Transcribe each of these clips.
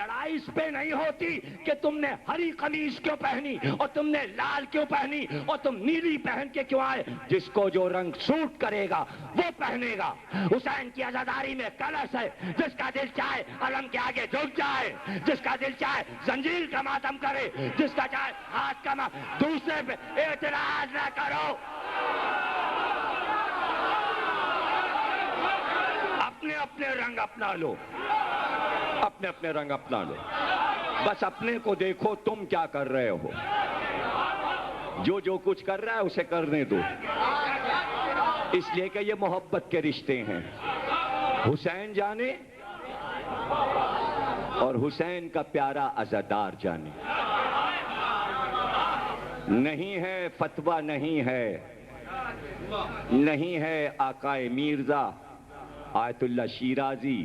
لڑائی اس پہ نہیں ہوتی کہ تم نے ہری قمیص کیوں پہنی اور تم نے لال کیوں پہنی اور تم نیلی پہن کے کیوں آئے. جس کو جو رنگ سوٹ کرے گا وہ پہنے گا. حسین کی عزاداری میں کلش ہے. جس کا دل چاہے علم کے آگے جھک جائے, جس کا دل چاہے زنجیر کا ماتم کرے, جس کا چاہے ہاتھ کا دوسرے پہ اعتراض نہ کرو. اپنے اپنے رنگ اپنا لو, اپنے اپنے رنگ اپنا لو. بس اپنے کو دیکھو تم کیا کر رہے ہو. جو کچھ کر رہا ہے اسے کرنے دو, اس لیے کہ یہ محبت کے رشتے ہیں. حسین جانے اور حسین کا پیارا عزادار جانے. نہیں ہے فتویٰ, نہیں ہے آقائے میرزا, آیت اللہ شیرازی,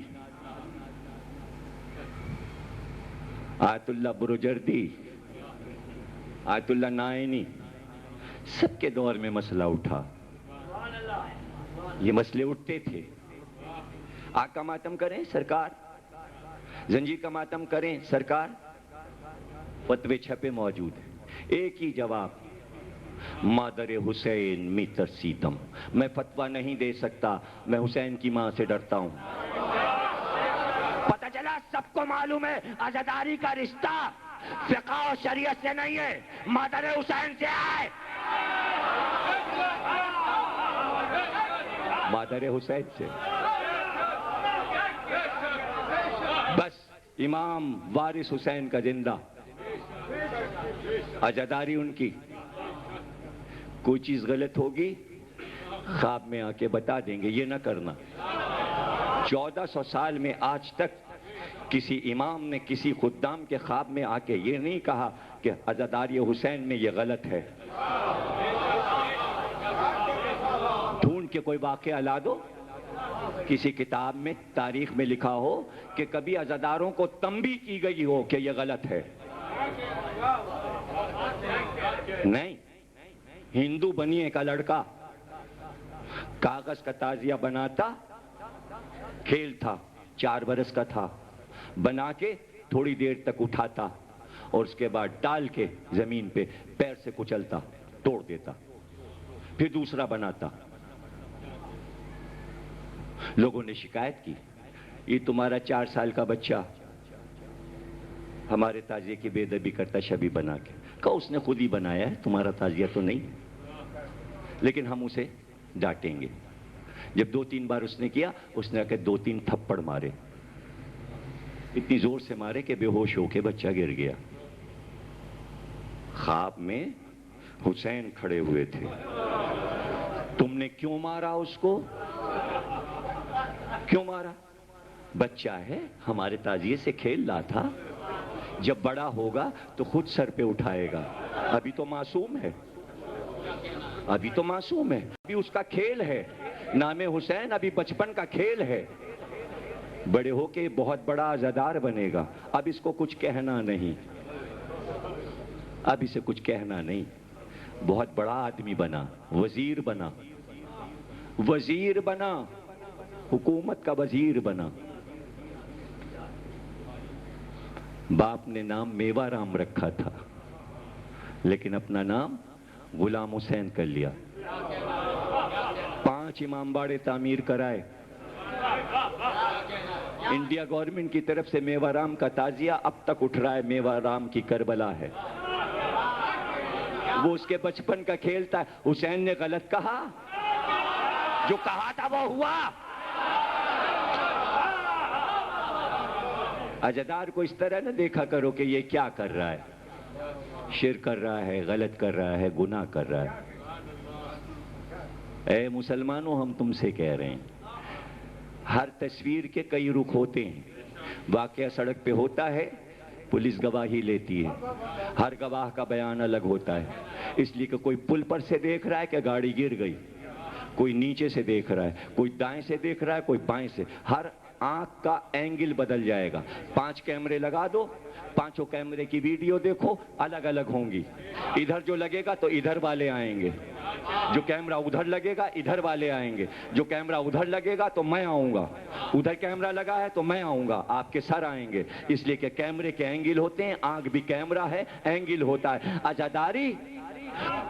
آیت اللہ بروجردی, آیت اللہ نائینی, سب کے دور میں مسئلہ اٹھا. یہ مسئلے اٹھتے تھے. آگ کا ماتم کریں سرکار, زنجیر کا ماتم کریں سرکار, فتوے چھپے موجود ہیں. ایک ہی جواب, مادر حسین می ترسیدم. میں فتویٰ نہیں دے سکتا, میں حسین کی ماں سے ڈرتا ہوں. پتہ چلا سب کو معلوم ہے عزاداری کا رشتہ فقہ و شریعت سے نہیں ہے, مادر حسین سے ہے. مادر حسین سے. بس امام وارث حسین کا زندہ, عزاداری ان کی. کوئی چیز غلط ہوگی خواب میں آ کے بتا دیں گے, یہ نہ کرنا. 1400 سال میں آج تک کسی امام نے کسی خدام کے خواب میں آ کے یہ نہیں کہا کہ عزاداری حسین میں یہ غلط ہے. ڈھونڈ کے کوئی واقعہ لا دو, کسی کتاب میں تاریخ میں لکھا ہو کہ کبھی عزاداروں کو تنبیہ کی گئی ہو کہ یہ غلط ہے. نہیں. ہندو بنیے کا لڑکا کاغذ کا تعزیہ بناتا, کھیل تھا, 4 برس کا تھا, بنا کے تھوڑی دیر تک اٹھاتا اور اس کے بعد ڈال کے زمین پہ پیر سے کچلتا, توڑ دیتا, پھر دوسرا بناتا. لوگوں نے شکایت کی, یہ تمہارا 4 سال کا بچہ ہمارے تعزیے کی بے ادبی کرتا شبی بنا کے. کہا اس نے خود ہی بنایا ہے, تمہارا تعزیہ تو نہیں, لیکن ہم اسے ڈانٹیں گے. جب 2-3 بار اس نے کیا, اس نے آ کے 2-3 تھپڑ مارے, اتنی زور سے مارے کہ بے ہوش ہو کے بچہ گر گیا. خواب میں حسین کھڑے ہوئے تھے. تم نے کیوں مارا اس کو, کیوں مارا؟ بچہ ہے, ہمارے تعزیے سے کھیل رہا تھا, جب بڑا ہوگا تو خود سر پہ اٹھائے گا. ابھی تو معصوم ہے, ابھی تو معصوم ہے, ابھی اس کا کھیل ہے. نام حسین ابھی بچپن کا کھیل ہے. بڑے ہو کے بہت بڑا عزادار بنے گا. اب اس کو کچھ کہنا نہیں, اب اسے کچھ کہنا نہیں. بہت بڑا آدمی بنا, وزیر بنا, وزیر بنا, حکومت کا وزیر بنا. باپ نے نام میوا رام رکھا تھا, لیکن اپنا نام غلام حسین کر لیا. 5 امام باڑے تعمیر کرائے. انڈیا گورنمنٹ کی طرف سے میوا رام کا تعزیہ اب تک اٹھ رہا ہے. میوا رام کی کربلا ہے, وہ اس کے بچپن کا کھیل تھا. حسین نے غلط کہا, جو کہا تھا وہ ہوا. عزادار کو اس طرح نہ دیکھا کرو کہ یہ کیا کر رہا ہے, شرک کر رہا ہے, غلط کر رہا ہے, گناہ کر رہا ہے. اے مسلمانوں, ہم تم سے کہہ رہے ہیں, ہر تصویر کے کئی رخ ہوتے ہیں. واقعہ سڑک پہ ہوتا ہے, پولیس گواہی لیتی ہے, ہر گواہ کا بیان الگ ہوتا ہے. اس لیے کہ کوئی پل پر سے دیکھ رہا ہے کہ گاڑی گر گئی, کوئی نیچے سے دیکھ رہا ہے, کوئی دائیں سے دیکھ رہا ہے, کوئی بائیں سے. ہر آنکھ کا اینگل بدل جائے گا. 5 کیمرے لگا دو, 5 کیمرے کی ویڈیو دیکھو, الگ الگ ہوں گی. ادھر جو لگے گا تو ادھر والے آئیں گے, جو کیمرہ ادھر لگے گا ادھر والے آئیں گے, جو کیمرہ ادھر لگے گا تو میں آؤں گا, ادھر کیمرہ لگا ہے تو میں آؤں گا, آپ کے سر آئیں گے. اس لیے کہ کیمرے کے اینگل ہوتے ہیں, آنکھ بھی کیمرہ ہے, اینگل ہوتا ہے. عزاداری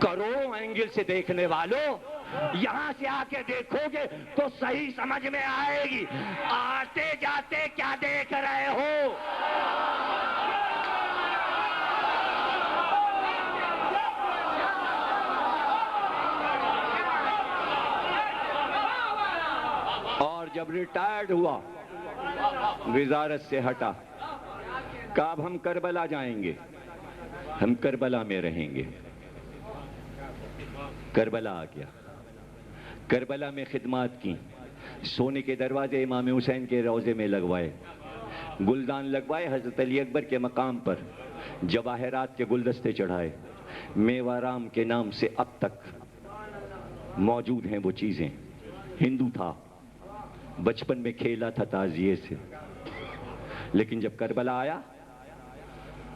کروڑوں اینگل سے دیکھنے والوں, یہاں سے آ کے دیکھو گے تو صحیح سمجھ میں آئے گی. آتے جاتے کیا دیکھ رہے ہو؟ اور جب ریٹائرڈ ہوا, وزارت سے ہٹا, کہا اب ہم کربلا جائیں گے, ہم کربلا میں رہیں گے. کربلا آ گیا, کربلا میں خدمات کی, سونے کے دروازے امام حسین کے روضے میں لگوائے, گلدان لگوائے حضرت علی اکبر کے مقام پر, جواہرات کے گلدستے چڑھائے. میوارام کے نام سے اب تک موجود ہیں وہ چیزیں. ہندو تھا, بچپن میں کھیلا تھا تعزیے سے, لیکن جب کربلا آیا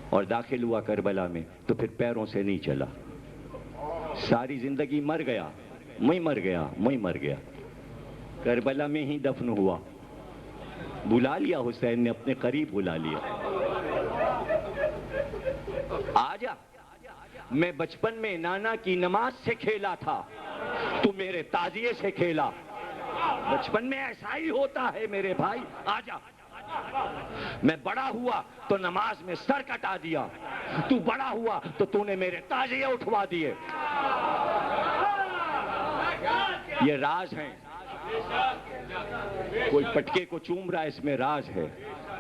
اور داخل ہوا کربلا میں تو پھر پیروں سے نہیں چلا. ساری زندگی مر گیا, میں مر گیا, میں مر گیا. کربلا میں ہی دفن ہوا. بلا لیا حسین نے, اپنے قریب بلا لیا. آجا, میں بچپن میں نانا کی نماز سے کھیلا تھا, تو میرے تعزیے سے کھیلا. بچپن میں ایسا ہی ہوتا ہے میرے بھائی. آجا, میں بڑا ہوا تو نماز میں سر کٹا دیا, تو بڑا ہوا تو نے میرے تعزیے اٹھوا دیے. یہ راز ہیں. کوئی پٹکے کو چوم رہا ہے, اس میں راز ہے.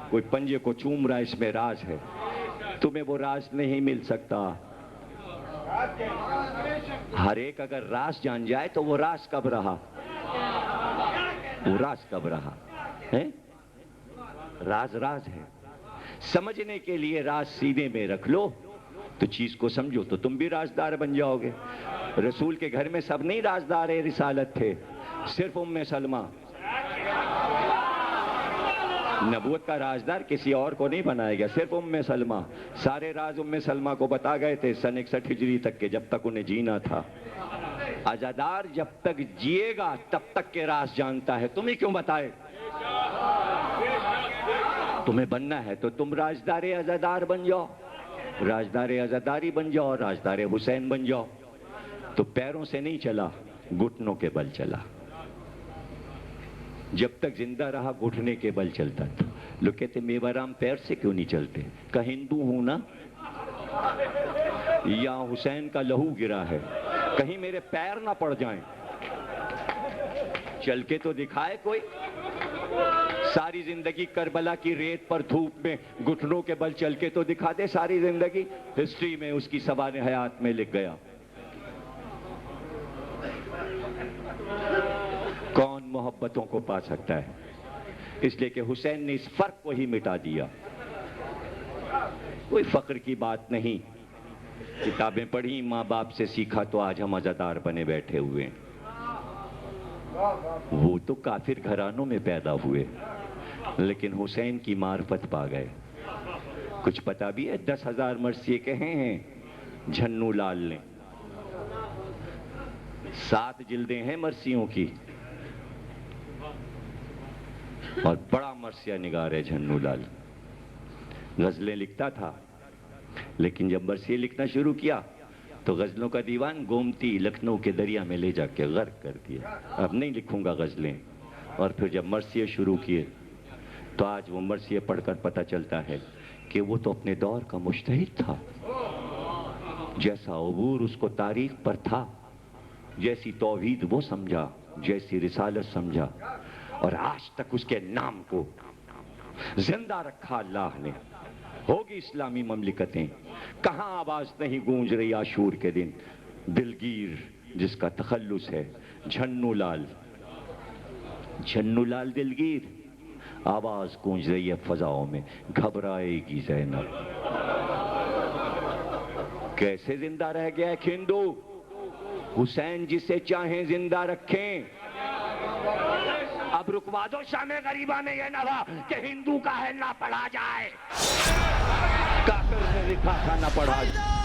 کوئی پنجے کو چوم رہا ہے, اس میں راز ہے. تمہیں وہ راز نہیں مل سکتا. ہر ایک اگر راز جان جائے تو وہ راز کب رہا, وہ راز کب رہا ہے؟ راز راز ہے. سمجھنے کے لیے راز سینے میں رکھ لو تو چیز کو سمجھو تو تم بھی رازدار بن جاؤ گے. رسول کے گھر میں سب نہیں رازدار رسالت تھے, صرف ام سلمہ. نبوت کا رازدار کسی اور کو نہیں بنایا گیا, صرف ام سلمہ. سارے راز ام سلمہ کو بتا گئے تھے سن 61 ہجری تک کے, جب تک انہیں جینا تھا. عزادار جب تک جیے گا تب تک کے راز جانتا ہے, تمہیں کیوں بتائے؟ تمہیں بننا ہے تو تم رازدار عزادار بن جاؤ, رازدار عزاداری بن جاؤ, رازدار حسین بن جاؤ. تو پیروں سے نہیں چلا, گھٹنوں کے بل چلا. جب تک زندہ رہا گھٹنے کے بل چلتا تھا. لوگ کہتے میوارام پیر سے کیوں نہیں چلتے؟ کہ ہندو ہوں نا, یا حسین کا لہو گرا ہے, کہیں میرے پیر نہ پڑ جائیں. چل کے تو دکھائے کوئی. ساری زندگی کربلا کی ریت پر دھوپ میں گھٹنوں کے بل چل کے تو دکھا دے. ساری زندگی ہسٹری میں اس کی سوانح حیات میں لکھ گیا. کون محبتوں کو پا سکتا ہے؟ اس لیے کہ حسین نے اس فرق کو ہی مٹا دیا. کوئی فخر کی بات نہیں. کتابیں پڑھی, ماں باپ سے سیکھا تو آج ہم عزادار بنے بیٹھے ہوئے ہیں. وہ تو کافر گھرانوں میں پیدا ہوئے, لیکن حسین کی معرفت پا گئے. کچھ پتا بھی ہے 10,000 مرثیے کہے ہیں جھنو لال نے. 7 جلدیں ہیں مرثیوں کی, اور بڑا مرثیہ نگار ہے جھنو لال. غزلیں لکھتا تھا, لیکن جب مرثیے لکھنا شروع کیا تو غزلوں کا دیوان گومتی لکھنؤ کے دریا میں لے جا کے غرق کر دیا. اب نہیں لکھوں گا غزلیں. اور پھر جب مرثیے شروع کیے تو آج وہ مرثیے پڑھ کر پتہ چلتا ہے کہ وہ تو اپنے دور کا مجتہد تھا. جیسا عبور اس کو تاریخ پر تھا, جیسی توحید وہ سمجھا, جیسی رسالت سمجھا, اور آج تک اس کے نام کو زندہ رکھا اللہ نے. ہوگی اسلامی مملکتیں, کہاں آواز نہیں گونج رہی عاشور کے دن. دلگیر جس کا تخلص ہے جھنو لال, جھنو لال دلگیر, آواز گونج رہی ہے فضاؤں میں, گھبرائے گی زینب. کیسے زندہ رہ گیا ایک ہندو؟ حسین جسے چاہیں زندہ رکھیں. اب اب رکوا دو شام غریبہ میں یہ نوا کہ ہندو کا ہے نہ پڑھا جائے، کافر نے لکھا تھا نہ پڑھا جائے۔